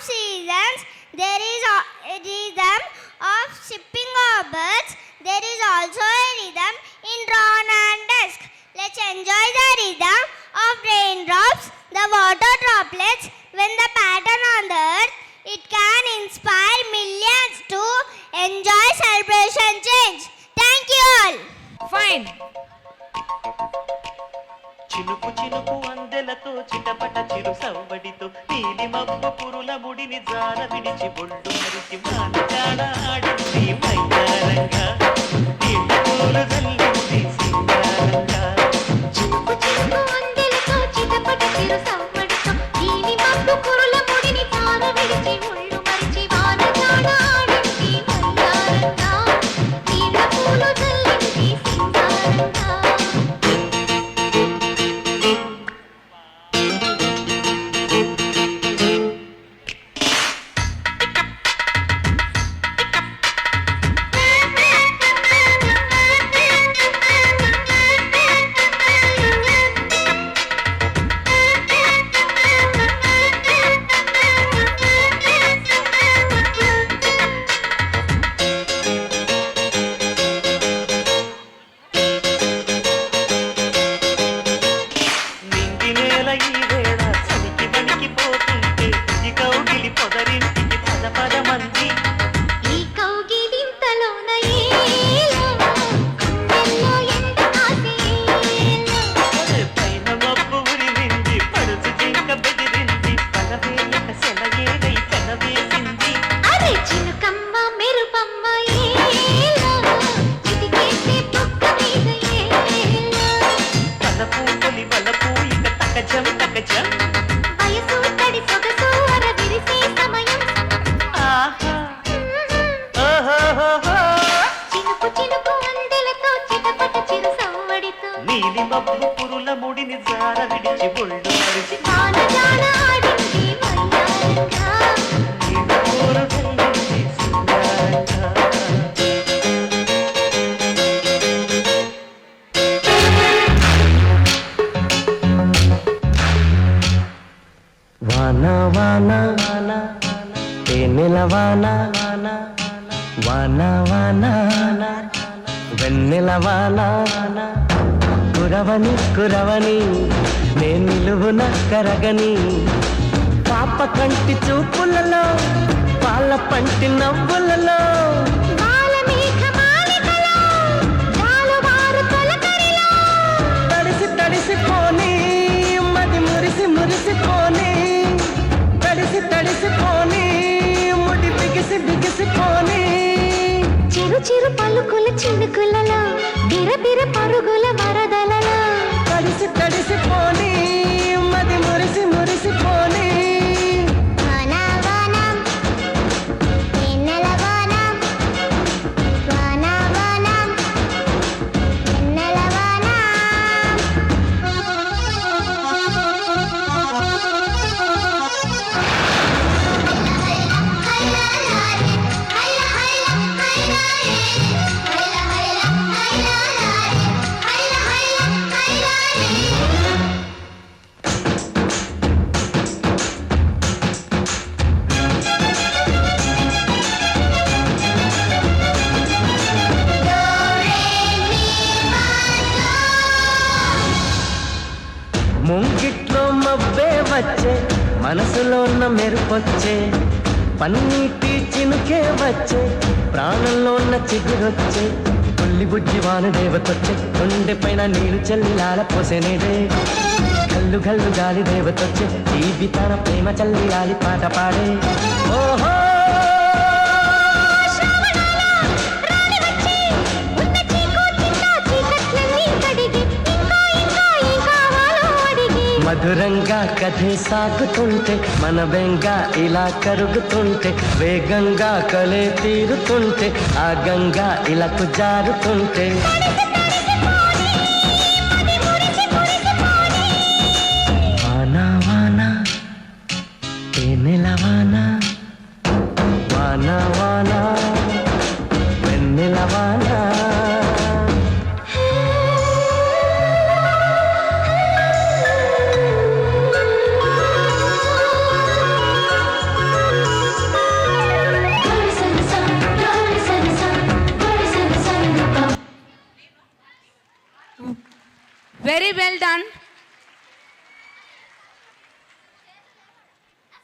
seasons, there is a rhythm of shipping of birds. There is also a rhythm in dawn and dusk. Let's enjoy the rhythm of raindrops, the water droplets, when the pattern on the earth. It can inspire millions to enjoy celebration change. Thank you all. Fine. చినుకు చినుకు అందెలతో చిటపట చిరు సవ్వడితో నీలి మబ్బు పురుల ముడిని జార విడిచి బొళ్ళు మరిచి మానజాడ ఆడింది మైదారంగా నీళ్ళ పూలు జల్లింది సింగారంగా చినుకు చినుకు అందెలతో చిటపట చిరు సవ్వడితో నీలి మబ్బు పురుల ముడిని జార విడిచి బొళ్ళు మరిచి మానజాడ ఆడింది మైదారంగా నీళ్ళ పూలు జల్లింది సింగారంగా నీలి మబ్బు పురుల ముడిని జార విడిచి బొళ్ళు మరిచి మానజాడ ఆడింది మైదారంగా నీళ్ళ పూలు జల్లింది సింగారంగా వాన వాన వాన తేనెల వాన వాన వాన వాన వెన్నెల వాన కురవని కురవని నే నిలువున కరగని పాప కంటి చూపులలో పాల పంటి నవ్వులలో తడిసి తడిసిపోని మది మురిసి మురిసిపోని తడిసి తడిసిపోని ముడి బిగిసి బిగిసిపోని చిరు చిరు పలుకుల చినుకులలో బిరబిర పరుగుల వరదలలో తడిసి తడిసిపోని మది మురిసి మురిసిపోని వానవానం ఎన్నెలవానం వానవానం ఎన్నెలవానం ముంగిట్లో మబ్బే వచ్చే మనసులో ఉన్న మెరుపొచ్చే పన్నీటి చినుకే వచ్చే ప్రాణంలో ఉన్న చిగురొచ్చే పుల్లి బుజ్జి వాన దేవతొచ్చే గుండె పైన నీరు చల్లి లాలపోసేనేదే గల్లు గల్లు గాలి దేవతొచ్చే జీవితాన ప్రేమ చల్లి లాలి పాట పాడే ఓహో మధురంగా కథే సాగుతుంటే మన బెంగా ఇలా కరుగుతుంటే వేగంగా కలే తీరుతుంటే ఆ గంగా ఇలా జారుతుంటే వానా వానా తేనెల వానా వానా వానా వెన్నెల వానా Very well done.